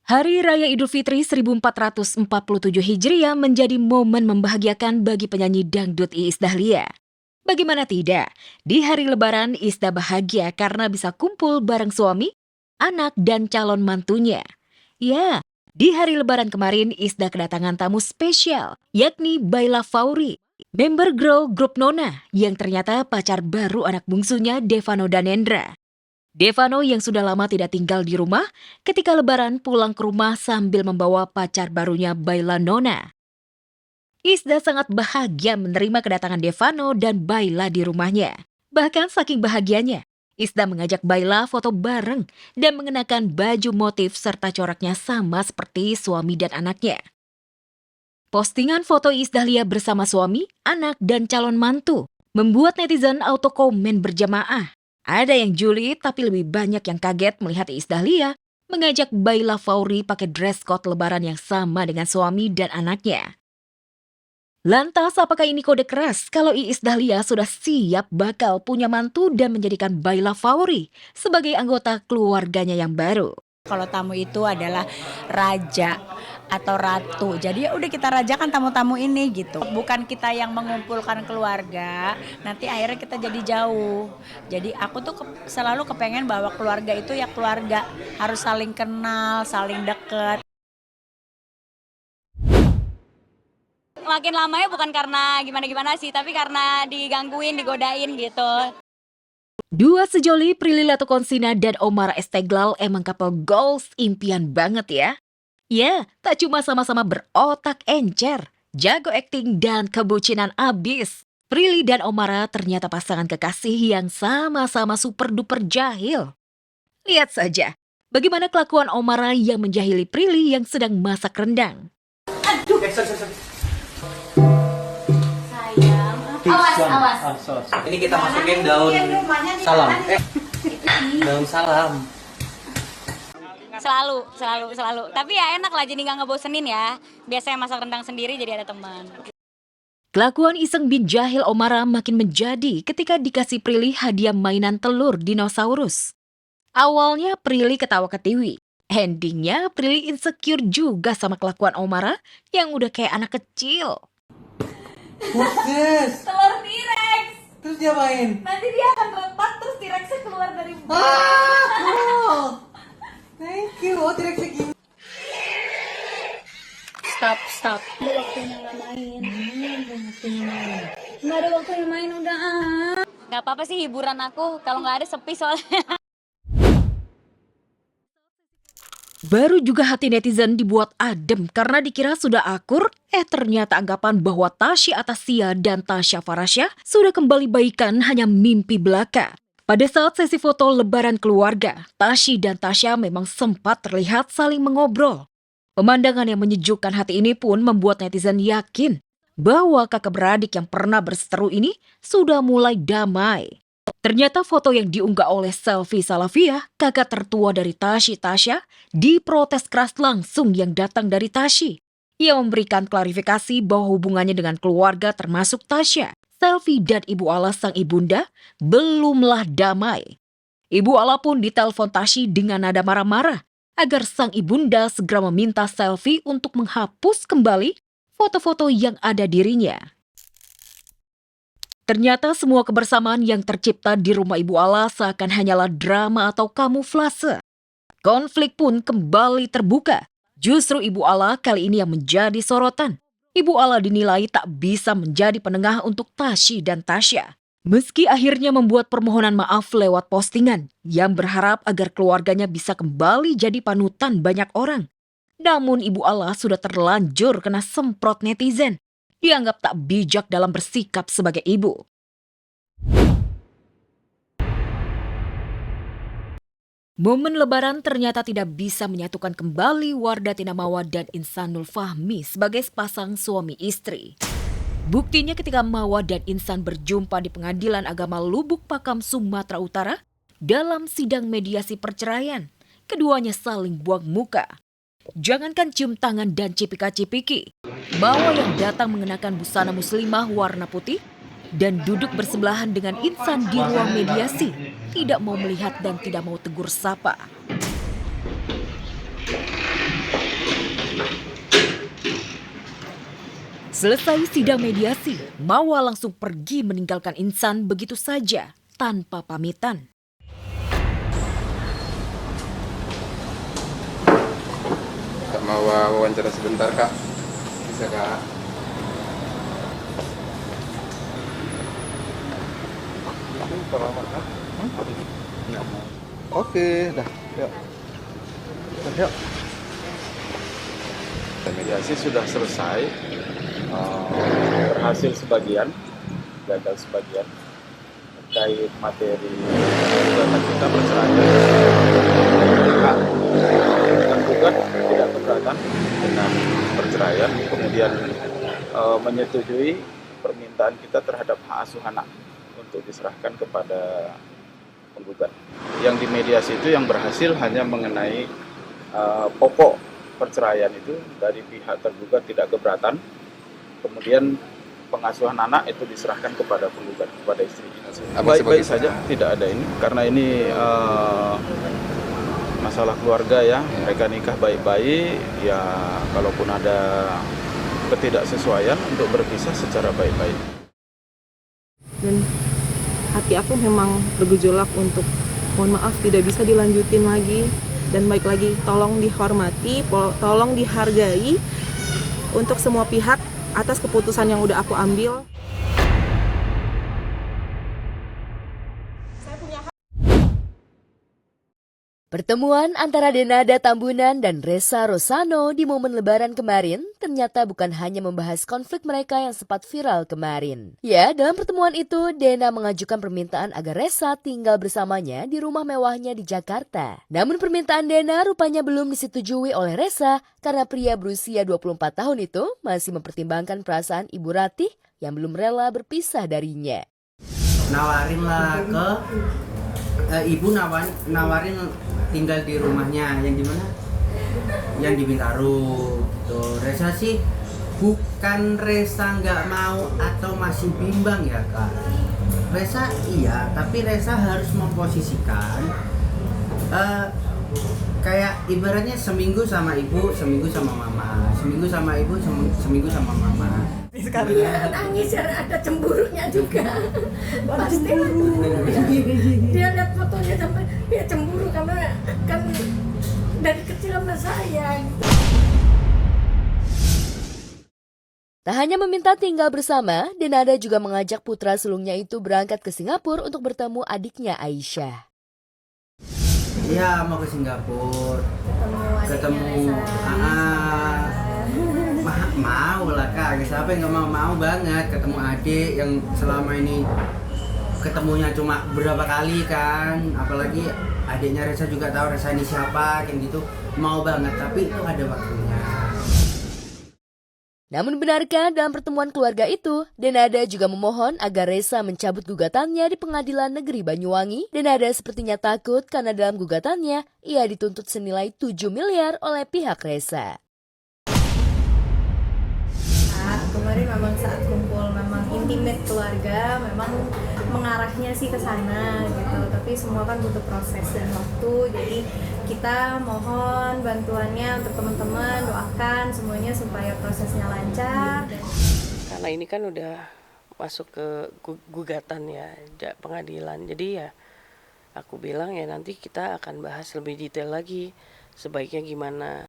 Hari Raya Idul Fitri 1447 Hijriah menjadi momen membahagiakan bagi penyanyi dangdut Iis Dahlia. Bagaimana tidak, di hari Lebaran Isda bahagia karena bisa kumpul bareng suami, anak, dan calon mantunya. Ya, di hari Lebaran kemarin Isda kedatangan tamu spesial, yakni Baila Fauri, member girl grup Nona, yang ternyata pacar baru anak bungsunya Devano Danendra. Devano yang sudah lama tidak tinggal di rumah, ketika Lebaran pulang ke rumah sambil membawa pacar barunya Baila Nona. Isda sangat bahagia menerima kedatangan Devano dan Baila di rumahnya. Bahkan saking bahagianya, Isda mengajak Baila foto bareng dan mengenakan baju motif serta coraknya sama seperti suami dan anaknya. Postingan foto Iis Dahlia bersama suami, anak, dan calon mantu membuat netizen auto komen berjamaah. Ada yang julid tapi lebih banyak yang kaget melihat Iis Dahlia mengajak Baila Fauri pakai dress code lebaran yang sama dengan suami dan anaknya. Lantas apakah ini kode keras kalau Iis Dahlia sudah siap bakal punya mantu dan menjadikan Baila Fauri sebagai anggota keluarganya yang baru? Kalau tamu itu adalah raja atau ratu, jadi ya udah kita rajakan tamu-tamu ini gitu. Bukan kita yang mengumpulkan keluarga, nanti akhirnya kita jadi jauh. Jadi aku tuh selalu kepengen bahwa keluarga itu ya keluarga, harus saling kenal, saling deket. Makin lamanya bukan karena gimana-gimana sih, tapi karena digangguin, digodain gitu. Dua sejoli Prilly Latuconsina dan Omar Esteglal emang couple goals impian banget ya. Ya, tak cuma sama-sama berotak encer, jago akting dan kebucinan abis. Prilly dan Omara ternyata pasangan kekasih yang sama-sama super duper jahil. Lihat saja, bagaimana kelakuan Omara yang menjahili Prilly yang sedang masak rendang. Awas. Ini kita masukin daun salam. Daun salam. Selalu. Tapi ya enak lah, jadi nggak ngebosenin ya. Biasanya masak rendang sendiri jadi ada teman. Kelakuan iseng bin jahil Omara makin menjadi ketika dikasih Prilly hadiah mainan telur dinosaurus. Awalnya Prilly ketawa ketiwi. Endingnya Prilly insecure juga sama kelakuan Omara yang udah kayak anak kecil. Yes. Telur T-Rex. Terus dia main. Nanti dia akan retak terus T-Rexnya keluar dari Cool. Thank you. Oh, tidak segini. Stop. Udah waktunya nggak main. Nggak ada waktunya main udah. Nggak apa-apa sih hiburan aku. Kalau nggak ada sepi soalnya. Baru juga hati netizen dibuat adem karena dikira sudah akur, ternyata anggapan bahwa Tasya Atasya dan Tasya Farasya sudah kembali baikan hanya mimpi belaka. Pada saat sesi foto lebaran keluarga, Tasya dan Tasya memang sempat terlihat saling mengobrol. Pemandangan yang menyejukkan hati ini pun membuat netizen yakin bahwa kakak beradik yang pernah berseteru ini sudah mulai damai. Ternyata foto yang diunggah oleh Selfie Salafia, kakak tertua dari Tasya, diprotes keras langsung yang datang dari Tasya. Ia memberikan klarifikasi bahwa hubungannya dengan keluarga termasuk Tasya, Selfie dan Ibu Ala sang ibunda belumlah damai. Ibu Ala pun ditelepon Tasya dengan nada marah-marah agar sang ibunda segera meminta Selfie untuk menghapus kembali foto-foto yang ada dirinya. Ternyata semua kebersamaan yang tercipta di rumah Ibu Ala seakan hanyalah drama atau kamuflase. Konflik pun kembali terbuka. Justru Ibu Ala kali ini yang menjadi sorotan. Ibu Ala dinilai tak bisa menjadi penengah untuk Tasya dan Tasya. Meski akhirnya membuat permohonan maaf lewat postingan yang berharap agar keluarganya bisa kembali jadi panutan banyak orang. Namun Ibu Ala sudah terlanjur kena semprot netizen. Dianggap tak bijak dalam bersikap sebagai ibu. Momen Lebaran ternyata tidak bisa menyatukan kembali Wardah Tina Mawar dan Insanul Fahmi sebagai sepasang suami istri. Buktinya ketika Mawar dan Insan berjumpa di Pengadilan Agama Lubuk Pakam, Sumatera Utara dalam sidang mediasi perceraian, keduanya saling buang muka. Jangankan cium tangan dan cipika-cipiki, Mawar yang datang mengenakan busana muslimah warna putih dan duduk bersebelahan dengan Insan di ruang mediasi, tidak mau melihat dan tidak mau tegur sapa. Selesai sidang mediasi, Mawa langsung pergi meninggalkan Insan begitu saja tanpa pamitan. Kak mau wawancara sebentar Kak? Bisa Kak? Oke, dah. Yuk. Yuk. Mediasi sudah selesai, berhasil sebagian, gagal sebagian terkait materi gugatan kita perceraian. Tergugat tidak keberatan dengan perceraian, kemudian menyetujui permintaan kita terhadap hak asuh anak untuk diserahkan kepada penggugat. Yang di mediasi itu yang berhasil hanya mengenai pokok perceraian itu dari pihak tergugat tidak keberatan, kemudian pengasuhan anak itu diserahkan kepada penggugat, kepada istrinya. Baik-baik saja, tidak ada ini, karena ini masalah keluarga ya, mereka nikah baik-baik, ya kalaupun ada ketidaksesuaian untuk berpisah secara baik-baik. Dan hati aku memang bergejolak untuk mohon maaf tidak bisa dilanjutin lagi. Dan baik lagi, tolong dihormati, tolong dihargai untuk semua pihak atas keputusan yang udah aku ambil. Pertemuan antara Denada Tambunan dan Ressa Rosano di momen Lebaran kemarin ternyata bukan hanya membahas konflik mereka yang sempat viral kemarin. Ya, dalam pertemuan itu, Dena mengajukan permintaan agar Ressa tinggal bersamanya di rumah mewahnya di Jakarta. Namun permintaan Dena rupanya belum disetujui oleh Ressa karena pria berusia 24 tahun itu masih mempertimbangkan perasaan Ibu Ratih yang belum rela berpisah darinya. Nawarin lah ibu nawarin tinggal di rumahnya yang di mana? Yang di Bintaro. Tuh, Ressa sih bukan Ressa nggak mau atau masih bimbang ya Kak. Ressa iya, tapi Ressa harus memposisikan kayak ibaratnya seminggu sama ibu, seminggu sama mama, seminggu sama ibu, seminggu sama mama. Dia nangis ada cemburunya juga. Pasti dia lihat fotonya sampai dia cemburu karena kan dari kecil sama saya. Tak hanya meminta tinggal bersama, Denada juga mengajak putra sulungnya itu berangkat ke Singapura untuk bertemu adiknya Aisyah. Iya, mau ke Singapura. Ketemu mau lah Kak, siapa yang nggak mau banget ketemu adik yang selama ini ketemunya cuma beberapa kali kan, apalagi adiknya Ressa juga tahu Ressa ini siapa kayak gitu, mau banget tapi itu ada waktunya. Namun benarkah dalam pertemuan keluarga itu, Denada juga memohon agar Ressa mencabut gugatannya di Pengadilan Negeri Banyuwangi. Denada sepertinya takut karena dalam gugatannya ia dituntut senilai 7 miliar oleh pihak Ressa. Kemarin memang saat kumpul memang intimate keluarga memang mengarahnya sih ke sana gitu, tapi semua kan butuh proses dan waktu, jadi kita mohon bantuannya untuk teman-teman, doakan semuanya supaya prosesnya lancar. Karena ini kan udah masuk ke gugatan ya, pengadilan, jadi ya aku bilang ya nanti kita akan bahas lebih detail lagi sebaiknya gimana.